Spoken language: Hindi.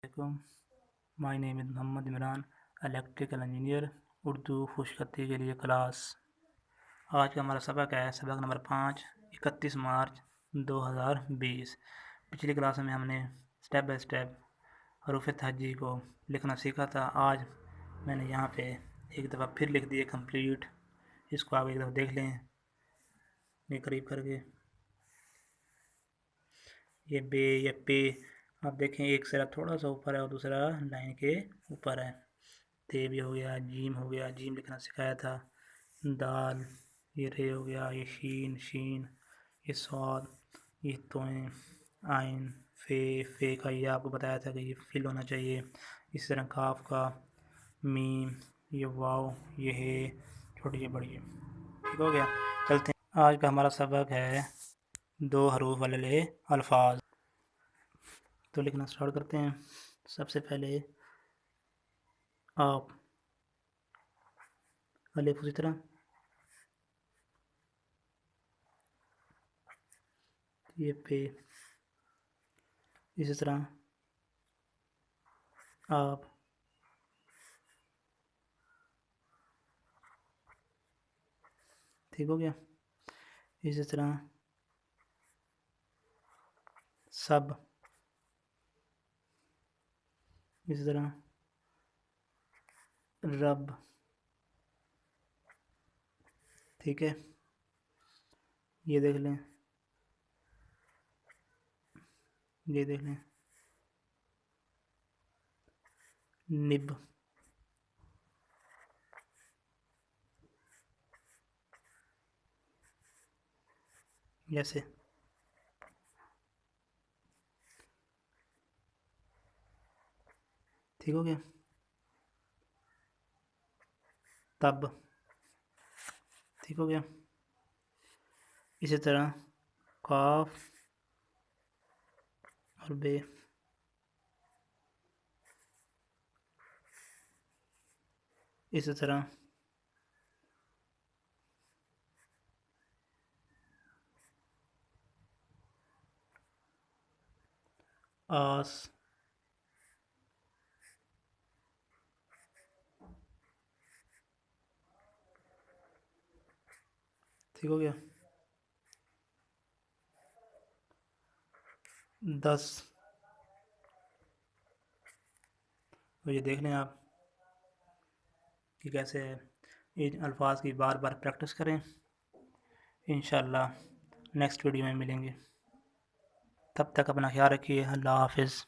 My name is Mohammad Imran, electrical engineer, Urdu खुशखती के लिए क्लास। आज का हमारा सबक है सबक नंबर 5, 31 मार्च 2020। पिछली क्लास में हमने स्टेप बाय स्टेप हरूफ तहज्जी को लिखना सीखा था। आज मैंने यहाँ पे एक दफ़ा फिर लिख दिए कंप्लीट। इसको आप एक दफ़ा देख लें ये करीब करके। ये बे, ये पे, आप देखें एक सिरा थोड़ा सा ऊपर है और दूसरा लाइन के ऊपर है। ते भी हो गया, जीम हो गया, जीम लिखना सिखाया था। दाल, ये रे हो गया, ये शीन, ये स्वाद, ये तोएं, आइन, फे का ये आपको बताया था कि ये फिल होना चाहिए। इस तरह काफ का, मीम, ये वाव, ये है, छोटी ये बड़ी है। ठीक हो गया। चलते हैं। आज का हमारा सबक है 2 हरूफ वाले अल्फाज। तो लिखना स्टार्ट करते हैं। सबसे पहले आप, अलिफ उसी तरह, ये पे, इसी तरह आप, ठीक हो गया। इसी तरह सब, इसी तरह रब, ठीक है। ये देख लें, ये देख लें, निब, जैसे ठीक हो गया। तब, ठीक हो गया। इसी तरह काफ और बे, इसी तरह आस, ठीक हो गया। 10, तो ये देख लें आप कि कैसे इन अल्फाज की बार बार प्रैक्टिस करें। इंशाल्लाह नेक्स्ट वीडियो में मिलेंगे। तब तक अपना ख्याल रखिए। अल्लाह हाफिज़।